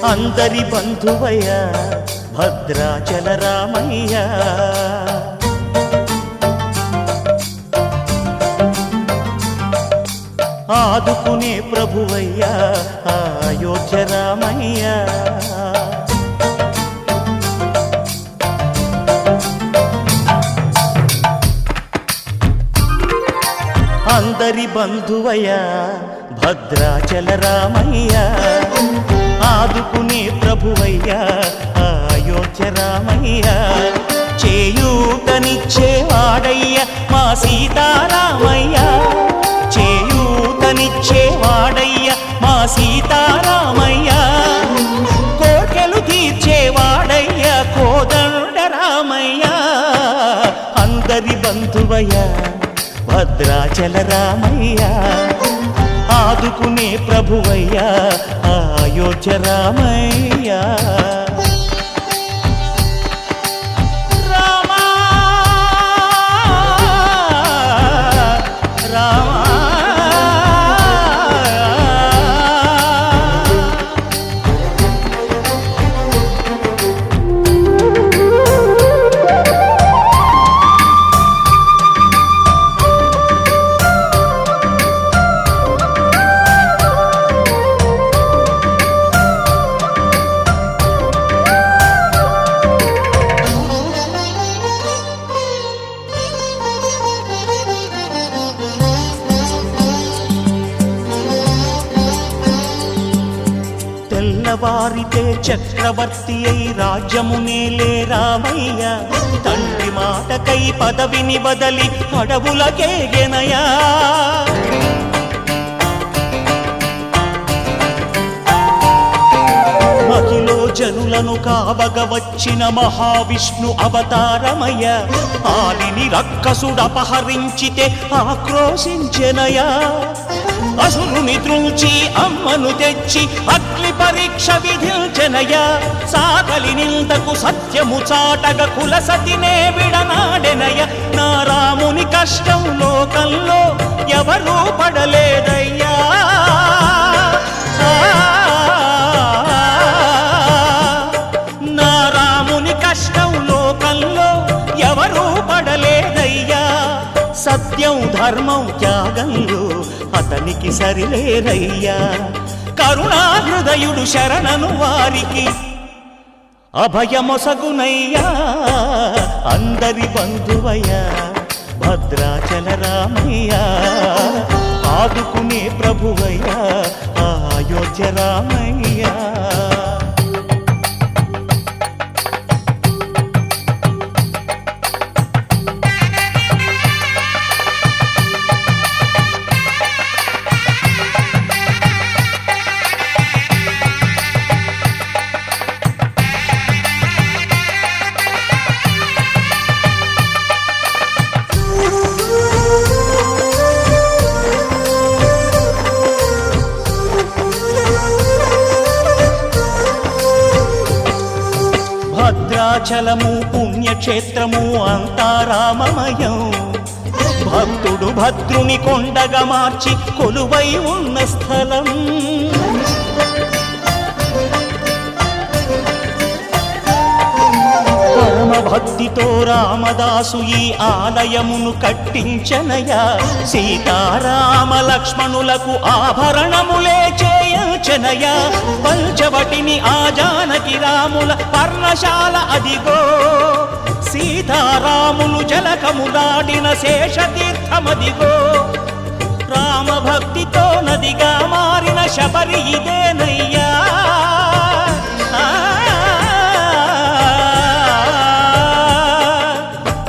అందరి బంధువయ్య భద్రాచల రామయ్య ఆదుకునే ప్రభువయ్య అయోధ్య రామయ్య అందరి బంధువయ్య భద్రాచల రామయ్య ఆదుకునే ప్రభువయ్య అయోధ్య రామయ్య చేయూతనిచ్చేవాడయ్య మా సీతారామయ్య చేయూతనిచ్చేవాడయ్య మా సీతారామయ్య కోర్కెలు తీర్చేవాడయ్య కోదండ రామయ్య అందరి బంధువయ్య భద్రాచల రామయ్య ఆదుకునే ప్రభువయ్య అయోధ్య రామయ్య తెల్లవారితే చక్రవర్తి అయి రాజ్యమునేలే రామయ్య తండ్రి మాటకై పదవిని బదలి అడవులకేగెనయా మహిలో జనులను కావగ వచ్చిన మహావిష్ణు అవతారమయ్య ఆలిని రక్కసుడపహరించితే ఆక్రోశించెనయా అసురుని త్రుంచి అమ్మను తెచ్చి అగ్ని పరీక్ష విధించెనయా సాగలి నిందకు సత్యము చాటగ కులసతినే విడనాడెనయ నా రాముని కష్టం లోకంలో ఎవరూ పడలేదయ్యా నా రాముని కష్టం లోకంలో ఎవరూ పడలేదయ్యా సత్యం ధర్మం త్యాగంలో అతనికి సరిలేరయ్యా కరుణా హృదయుడు శరణను వారికి అభయమొసగునయ్యా అందరి బంధువయ్య భద్రాచల రామయ్య ఆదుకునే ప్రభువయ్య అయోధ్య రామయ్య భద్రాచలము పుణ్యక్షేత్రము అంతా రామమయం భక్తుడు భద్రుని కొండగా మార్చి కొలువై ఉన్న స్థలం పరమ భక్తితో రామదాసు ఈ ఆలయమును కట్టించనయా సీతారామ లక్ష్మణులకు ఆభరణములే చేయించనయా పంచవటిని ఆ జానకి రాముల పర్ణశాల అదిగో సీతారాములు జలకములాడిన శేషతీర్థమదిగో రామభక్తితో నదిగా మారిన శబరి ఇదేనయ్యా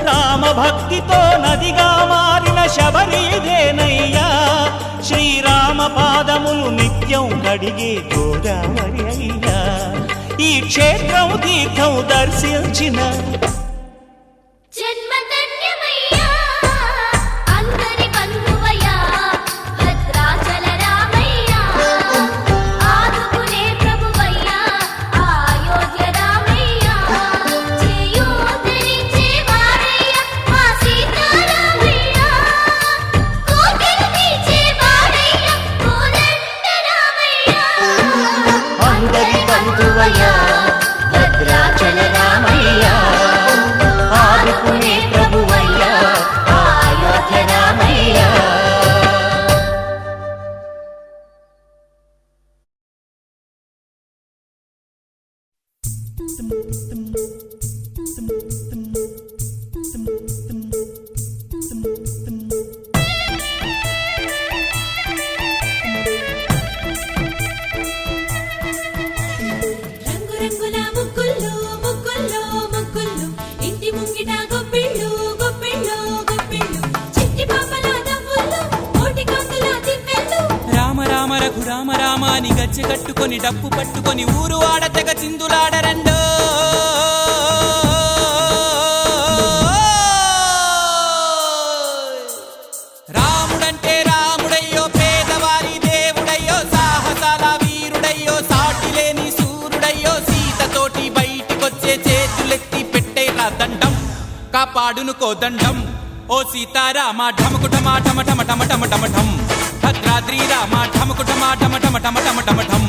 రామభక్తితో నదిగా మారిన శబరి ఇదేనయ్యా శ్రీరామ పాదములు నిత్యం కడిగే గోదావరి అయ్యా ఈ క్షేత్రం తీర్థం దర్శించిన అందరి బంధువు పంచె కట్టుకొని డప్పు పట్టుకొని ఊరు ఆడ తెగ చిందులాడరండో. రాముడంటే రాముడయ్యో, పేదవారి దేవుడయ్యో, సాహసాల వీరుడయ్యో, సాటి లేని సూర్యుడయ్యో, సీతతోటి బయటికొచ్చే చేతులెత్తి పెట్టేలా దండం, కాపాడును కోదండం. ఓ సీతారామ ఢమకుటమా ఢమ ఢమ ఢమ ఢమ ఢమ ఢం, భద్రాద్రి రామ ఢమకుటమా ఢమ ఢమ ఢమ ఢమ ఢమ ఢం.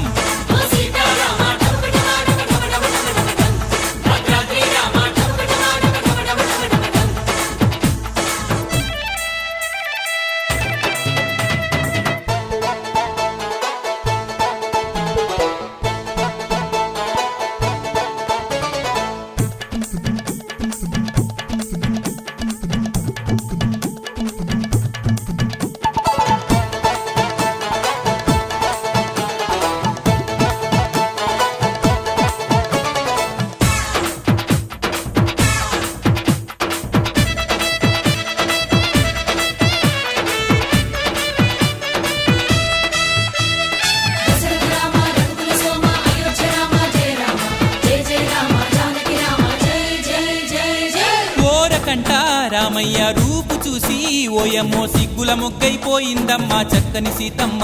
కంట రామయ్య రూపు చూసి ఓయమ్మో సిగ్గుల మొగ్గైపోయిందమ్మా చక్కని సీతమ్మ.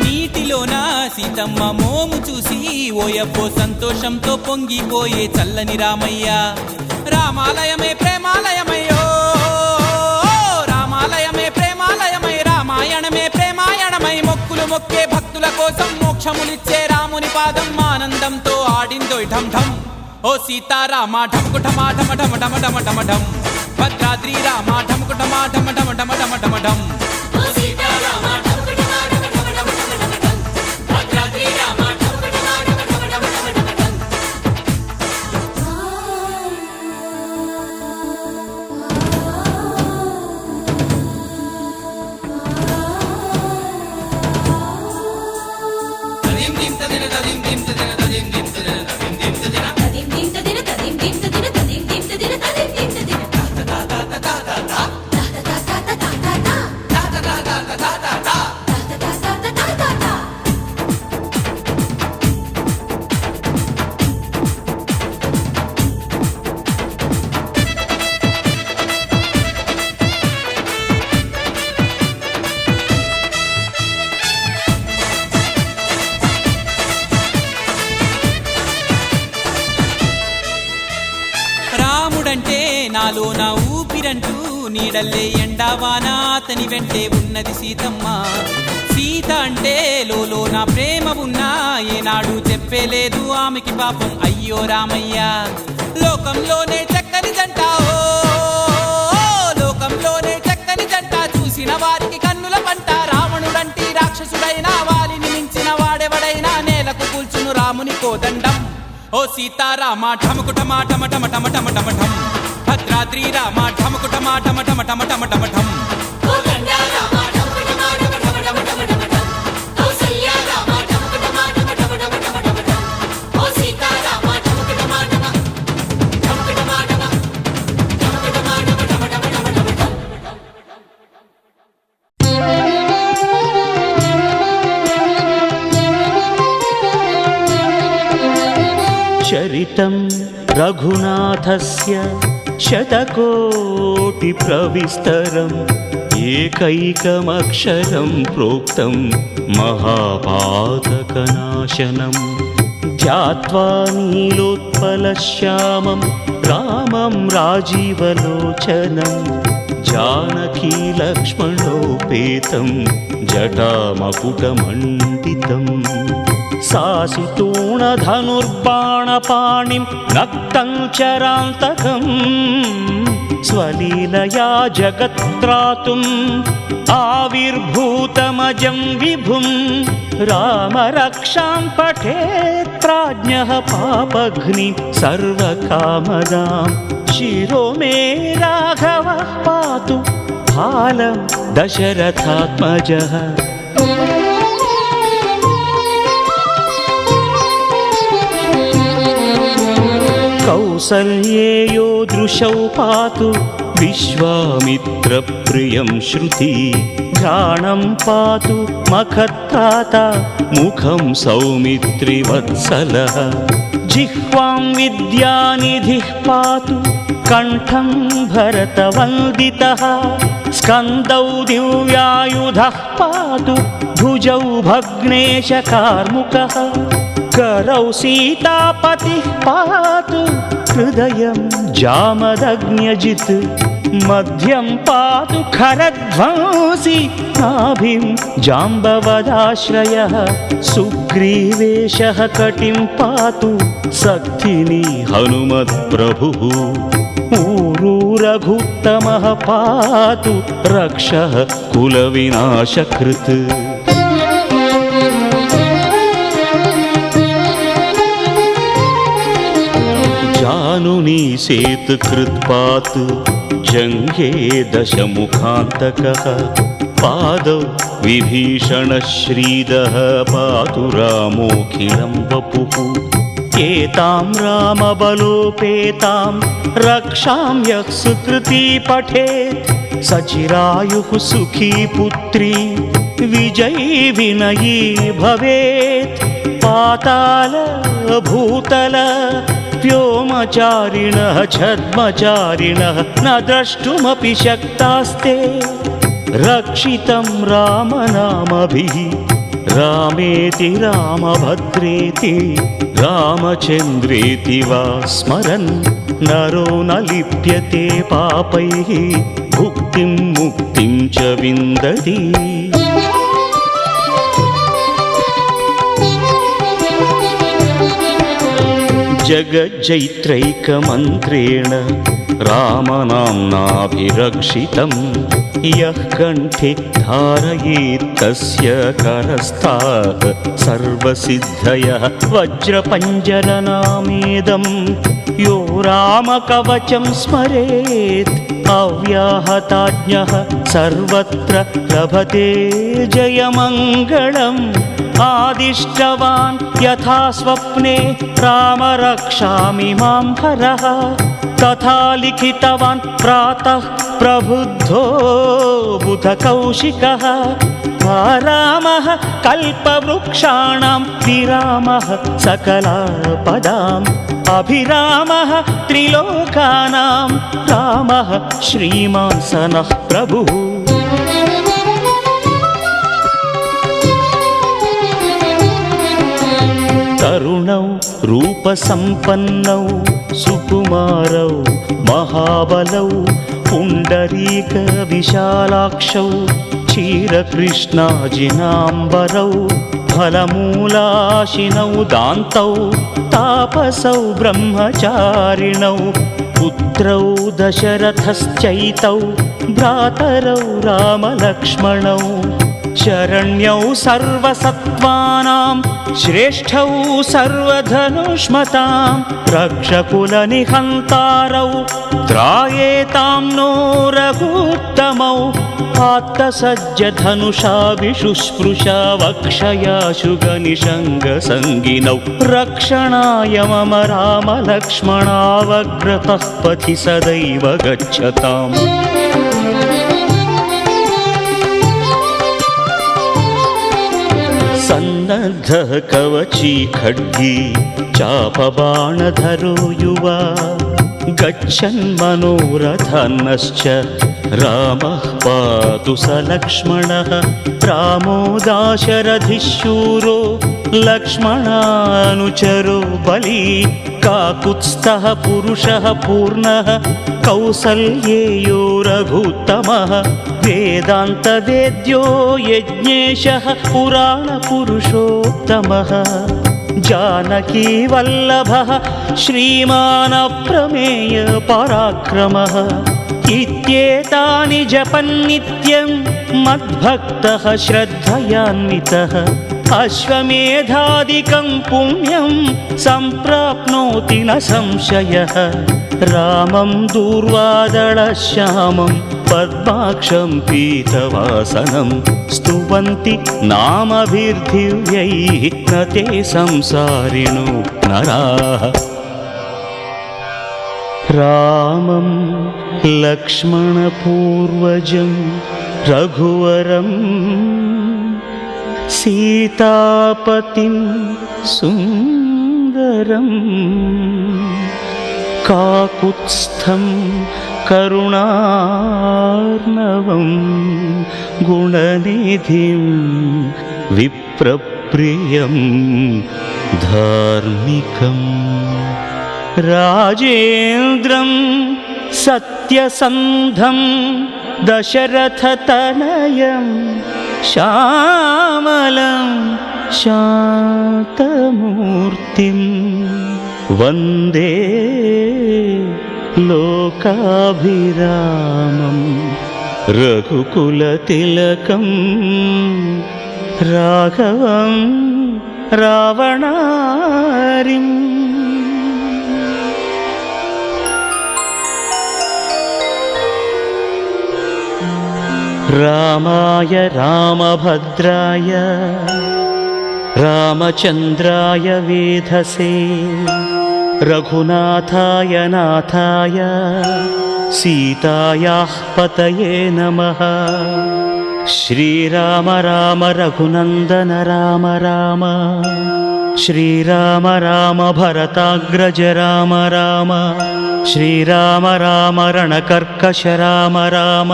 నీటిలోన సీతమ్మ మోము చూసి ఓయబ్బో సంతోషంతో పొంగిపోయే చల్లని రామయ్య. రామాలయమే ప్రేమాలయమయ్యో, రామాలయమే ప్రేమాలయమై, రామాయణమే ప్రేమాయణమై, మొక్కులు మొక్కే భక్తుల కోసం మోక్షములిచ్చే రాముని పాదం ఆనందంతో ఆడిందోయ్ ఢం ఢం. ఓ సీతారామ ఢమకుటమా ఢమ ఢమ ఢమ ఢమ ఢమ ఢం, భద్రాద్రి రామ ఢమకుటమా ఢమ ఢమ ఢమ ఢమ ఢమ ఢం. రాముడంటే నాలో నా ఊపిరంటూ నీడల్లే ఎండావాన అతని వెంటే ఉన్నది సీతమ్మ. సీత అంటే లోలో నా ప్రేమ ఉన్నా ఏనాడు చెప్పలేదు ఆమెకి పాపం అయ్యో రామయ్య. లోకంలోనే చక్కని జంట, ఓ లోకంలోనే చక్కని జంట, చూసిన వారికి కన్నుల పంట. రావణుడంటి రాక్షసుడైనా వాలిని మించిన వాడెవడైనా నేలకు కూల్చును రాముని కోదండం. ఓ సీతారామ ఢమకుటమా ఢమ ఢమ ఢమ ఢమ ఢమ ఢం, భద్రాద్రి రామ ఢమకుటమా ఢమ ఢమ ఢమ ఢమ ఢమ ఢం. చరితం రఘునాథస్య శతకోటి ప్రవిస్తరం, ఏకైకమక్షరం ప్రోక్తం మహాపాతకనాశనం. ధ్యాత్వా నీలోత్పలశ్యామం రామం రాజీవలోచనం, జానకీ లక్ష్మణోపేతం జటామకుటమండితం. సాసితూణధనుర్బాణపాణిం నక్తం చరాంతకం, స్వలీలయా జగత్రాతుం ఆవిర్భూతమజం విభుం. రామరక్షాం పఠేత్రాజ్ఞః పాపఘ్ని సర్వకామదాం, శిరో మే రాఘవః పాతు బాలం దశరథాత్మజః. కౌసల్యేయో దృశౌ పాతు विश्वामित्रप्रियं श्रुति घ्राणं पातु मखत्राता मुखं सौमित्रिवत्सलः जिह्वां विद्यानिधिः पातु कण्ठं भरतवन्दितः स्कन्दौ दिव्यायुधः पातु भुजौ भग्नेशकार्मुकः करौ सीतापतिः पातु हृदयं जामदग्न्यजित् मध्यं पातु खरध्वंसी नाभिं जाम्बवदाश्रयः सुग्रीवेशः कटिं पातु सक्थिनी हनुमत्प्रभुः ऊरू रघुत्तमः पातु रक्षः कुलविनाशकृत् जानुनी सेतुकृत्पात् जङ्घे दशमुखान्तकः पादौ विभीषणश्रीदः पातु रामोऽखिलं वपुः एतां रामबलोपेतां रक्षां यः सुकृती पठेत् सचिरायुः सुखी पुत्री विजयी विनयी भवेत् पाताल भूतल व्योमचारिणः छद्मचारिणः न द्रष्टुमपि शक्तास्ते रक्षितं रामनामभिः रामेति रामभद्रेति रामचन्द्रेति वा स्मरन् नरो न लिप्यते पापैः भुक्तिं मुक्तिं च विन्दति जगज्जैत्रैकमन्त्रेण रामनाम्नाभिरक्षितं यः कण्ठे धारयेत् तस्य करस्थाः सर्वसिद्धयः वज्रपञ्जरनामेदं यो रामकवचं स्मरेत् अव्याहताज्ञः सर्वत्र लभते जयमङ्गलम् आदिष्टवान् यथा स्वप्ने राम रक्षामि मां हरः तथा लिखितवान् प्रातः प्रबुद्धो बुधकौशिकः रामः कल्पवृक्षाणां विरामः सकलापदाम् अभिरामः त्रिलोकानां रामः श्रीमान् सनः प्रभुः तरुणौ रूपसम्पन्नौ सुकुमारौ महाबलौ पुण्डरीकविशालाक्षौ क्षीरकृष्णाजिनाम्बरौ फलमूलाशिनौ दान्तौ तापसौ ब्रह्मचारिणौ पुत्रौ दशरथश्चैतौ भ्रातरौ रामलक्ष्मणौ शरण्यौ सर्वसत्त्वानां श्रेष्ठौ सर्वधनुष्मतां रक्षकुलनिहन्तारौ त्रायेतां नो रघुत्तमौ आत्तसज्जधनुषा विशुस्पृशा वक्षयाशुगनिषङ्गसङ्गिनौ रक्षणाय मम रामलक्ष्मणावग्रतः पथि सदैव गच्छताम् सन्नद्धः कवची खड्गी चापबाणधरो युवा गच्छन्मनोरथन्नश्च रामः पातु स लक्ष्मणः रामो दाशरथिः शूरो लक्ष्मणानुचरो बली काकुत्स्थः पुरुषः पूर्णः कौसल्येयो रघुत्तमः वेदान्तवेद्यो यज्ञेशः पुराणपुरुषोत्तमः जानकीवल्लभः श्रीमानप्रमेय पराक्रमः इत्येतानि जपन्नित्यं मद्भक्तः श्रद्धयान्वितः अश्वमेधादिकं पुण्यं सम्प्राप्नोति न संशयः रामं दूर्वादळश्यामं पद्माक्षं पीतवासनं स्तुवन्ति नामभिर्दिव्यैः न ते संसारिणो नराः రామం లక్ష్మణపూర్వజం రఘువరం సీతాపతిం సుందరం కాకుత్స్థం కరుణార్ణవం గుణనిధిం విప్రప్రియం ధార్మికం రాజేంద్రం సత్యసంధం దశరథతనయం శ్యామలం శాంతమూర్తిం వందే లోకాభిరామం రఘుకులతిలకం రాఘవం రావణారిం. రామాయ రామభద్రాయ రామచంద్రాయ వేధసే రఘునాథాయ నాథాయ సీతాయాః పతయే నమః. శ్రీరామ రామ రఘునందన రామ రామ శ్రీరామ రామ భరతాగ్రజ రామ రామ శ్రీరామ రామ రణకర్కశ రామ రామ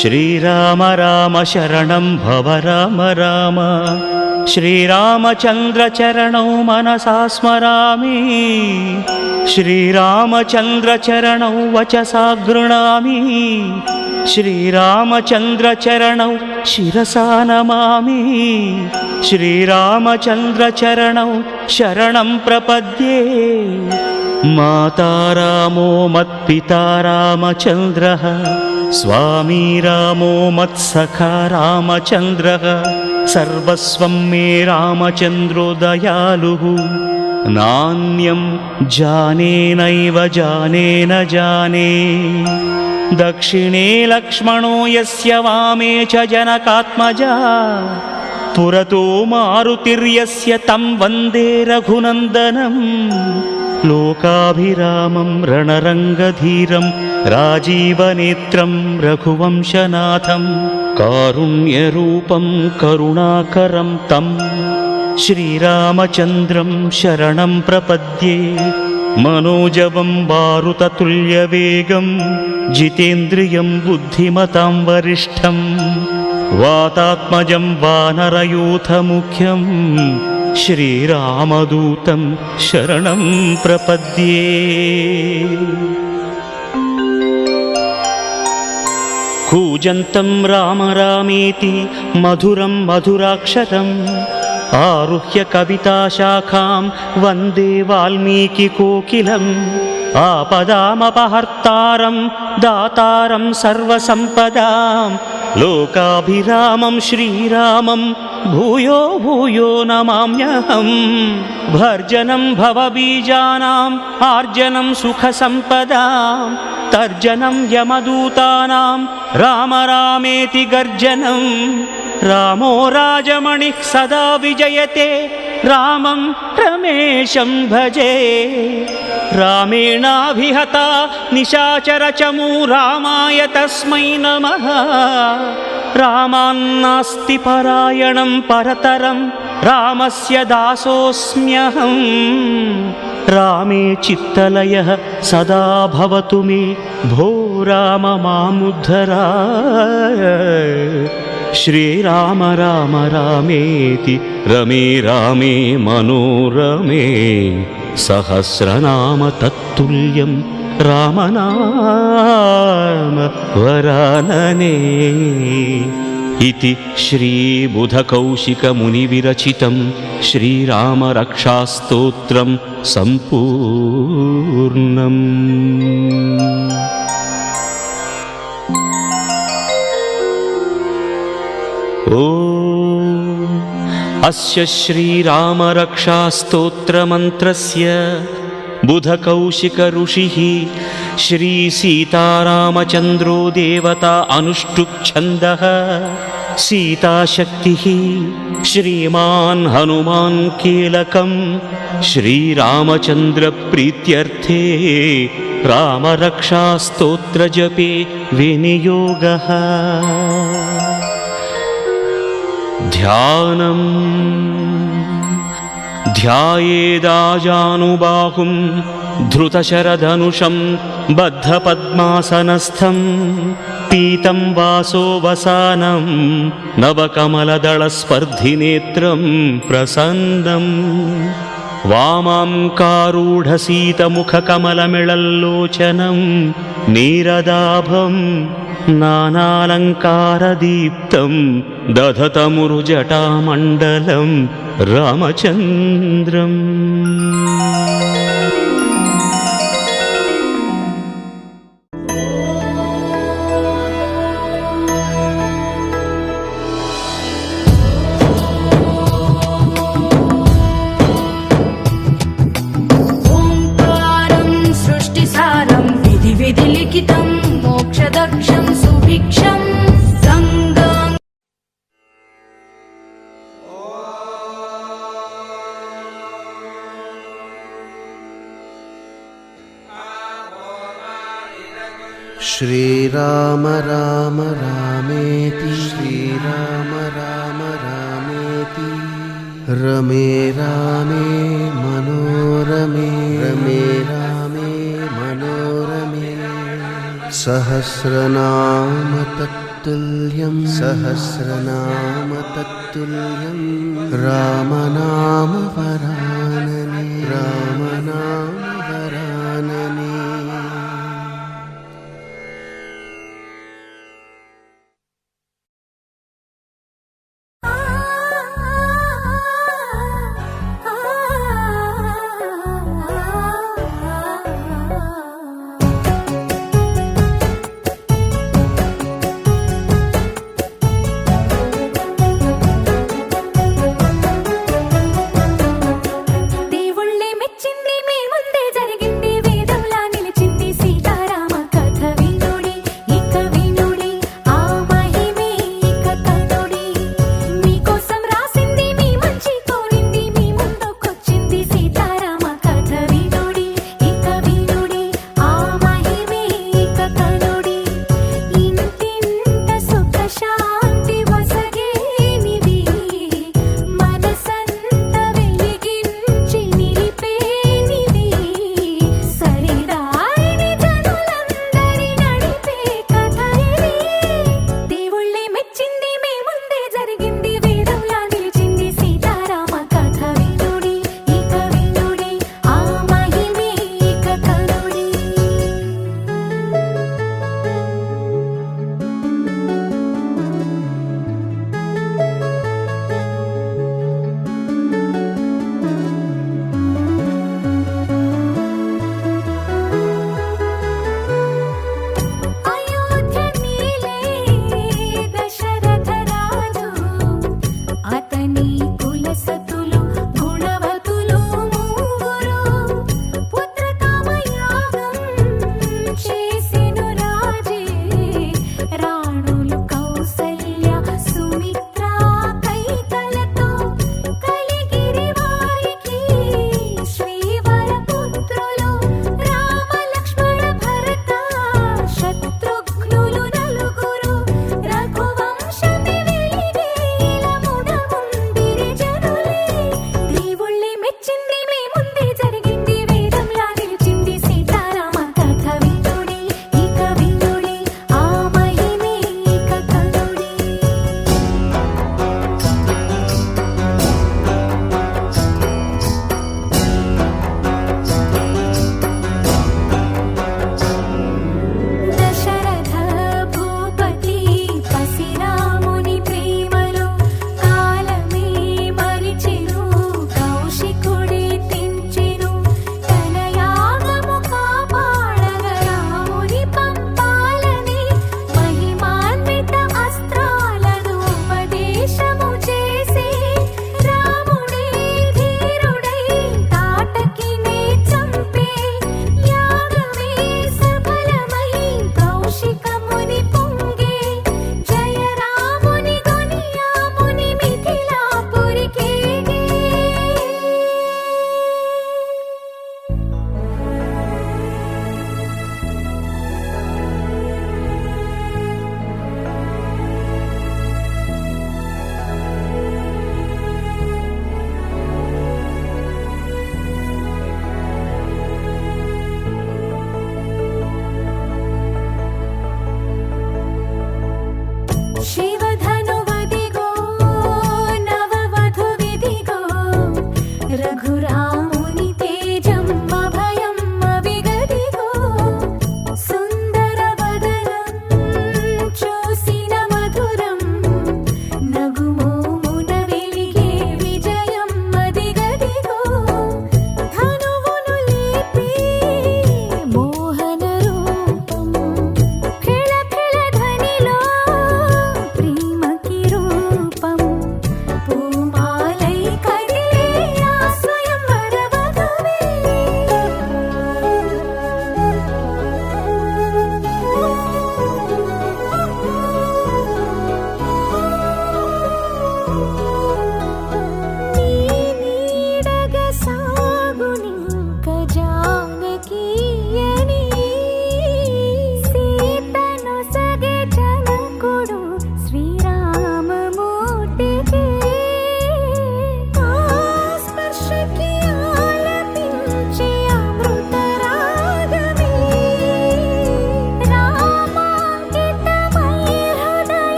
శ్రీరామ రామ శరణం భవ రామ రామ. శ్రీరామచంద్ర చరణౌ మనసా స్మరామి శ్రీరామచంద్ర చరణౌ వచసా గృణామి శ్రీరామచంద్ర చరణౌ శిరసా నమామి శ్రీరామచంద్ర చరణౌ శరణం ప్రపద్యే. మాతా రామో మత్పితా రామచంద్రః స్వామీ రామో మత్సఖా రామచంద్రః సర్వస్వం మే రామచంద్రో దయాళుః నాన్యం జానే నైవ జానే న జానే. దక్షిణే లక్ష్మణో యస్య వామే చ జనకాత్మజా పురతో మారుతిర్యస్య తం వందే రఘునందనం. లోకాభిరామం రణరంగధీరం రాజీవనేత్రం రఘువంశనాథం కారుణ్యరూపం కరుణాకరం తం శ్రీరామచంద్రం శరణం ప్రపద్యే. మనోజవం మారుతతుల్యవేగం జితేంద్రియం బుద్ధిమతాం వరిష్టం వాతాత్మజం వానరయూథముఖ్యం శ్రీరామదూతం శరణం ప్రపద్యే. కూజంతం రామ రామేతి మధురం మధురాక్షరం ఆరుహ్య కవితాశాఖాం వందే వాల్మీకికోకిలం. ఆపదామపహర్తారం దాతారం సర్వసంపదాం లోకాభిరామం శ్రీరామం భూయో భూయో నమామ్యహం. భర్జనం భవబీజానాం ఆర్జనం సుఖసంపదాం తర్జనం యమదూతానాం రామ రామేతి గర్జనం. రామో రాజమణిః సదా విజయతే రామం రమేశం భజే. రామేణాభిహతా నిశాచరచమూ రామాయ తస్మై నమః. రామాన్నాస్తి పరాయణం పరతరం రామస్య దాసోస్మ్యహం. రామే చిత్తలయః సదా భవతు మే భో రామ మాముద్ధర. శ్రీరామ రామ రామేతి రమే రామే మనోరమే సహస్రనామ తత్తుల్యం రామనామ వరాననే. ఇతి శ్రీబుధకౌశికమునివిరచితం శ్రీరామరక్షాస్తోత్రం సంపూర్ణం. ఓం అస్య శ్రీరామరక్షాస్తోత్రమంత్రస్య బుధకౌశిక ఋషిః శ్రీ సీతారామచంద్రో దేవతా అనుష్టుప్ఛందః. సీతాశక్తిః శ్రీమాన్ హనుమాన్ కీలకం శ్రీరామచంద్ర ప్రీత్యర్థే रामरक्षास्तोत्रजपे विनियोगः ध्यानम् ध्यायेदाजानुबाहुं धृतशरधनुषं बद्धपद्मासनस्थं पीतं वासोवसानं नवकमलदलस्पर्धिनेत्रं प्रसन्नम् वामाङ्कारूढसीतमुखकमलमिळल्लोचनं नीरदाभं नानालङ्कारदीप्तं दधतमुरुजटामण्डलं रामचन्द्रम् विधिलिखितं मोक्षदक्षं सुभिक्षं गङ्गाम् श्रीराम राम रामेति श्रीराम राम रामेति रमे रामे मनोरमे रमे रामे मनोरमे सहस्रनाम तत्तुल्यं सहस्रनाम तत्तुल्यं रामनाम वरानने रामनाम वरानने దేవుళ్ళే మెచ్చింది మీ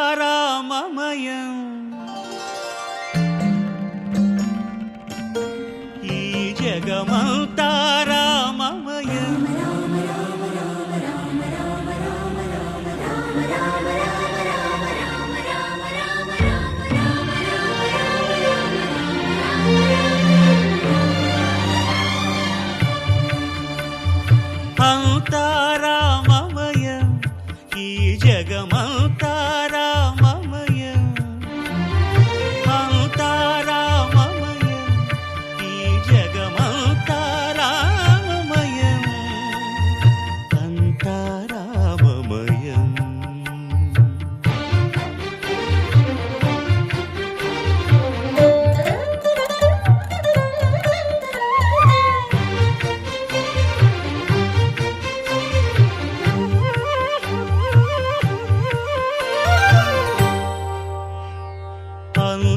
అంతారామమయం ఈ జగమంతారామమయం అంతారామమయం ఈ జగమంతారామమయం అంతారామమయం ఈ జగమంతారామమయం అంతారామమయం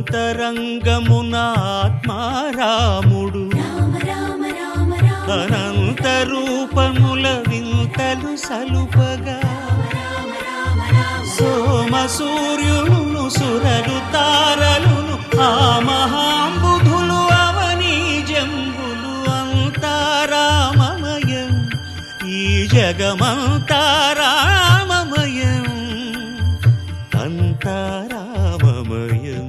అంతరంగమున ఆత్మారాముడు అనంత రూపముల వింతలు సలుపగా సోమ సూర్యులను సురలు తారలును ఆ మహాంబుధులు అవనీ జంబులు అంతారామమయం ఈ జగమంతారామమయం అంతారామమయం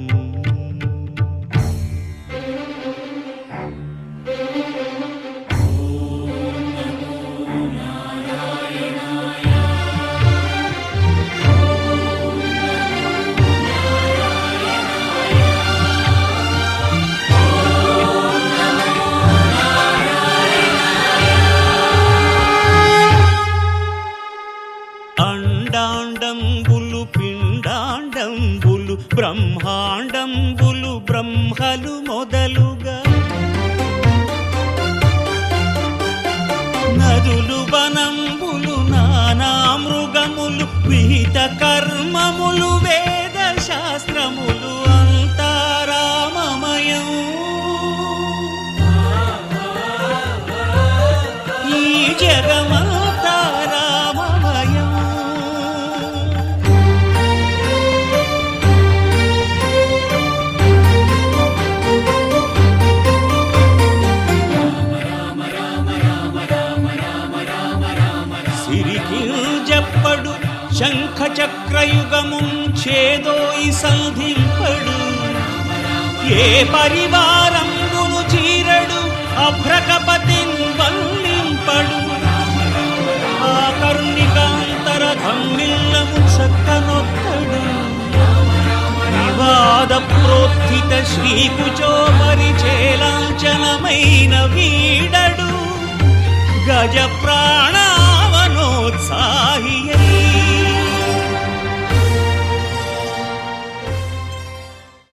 అండాండంబులు పిండాండంబులు బ్రహ్మాండంబులు బ్రహ్మలు మొదలుగా నదులు వనంబులు నానా మృగములు విహిత కర్మములు వేద శాస్త్రములు అంతారామమయం ఈ జగమంతారామమయం సిరికింజప్పడు శంఖ చక్రయుగముం చేదోయి సంధింపడు ఏ పరివారంబును చీరడు అభ్రకపతిన్ వల్లింపడు ఆ కరుణికాంతర ధమ్మిల్లము చక్కనొక్కడు వివాద ప్రోత్థిత శ్రీకుచో పరిచేలాంఛనమైన వీడడు గజ ప్రాణ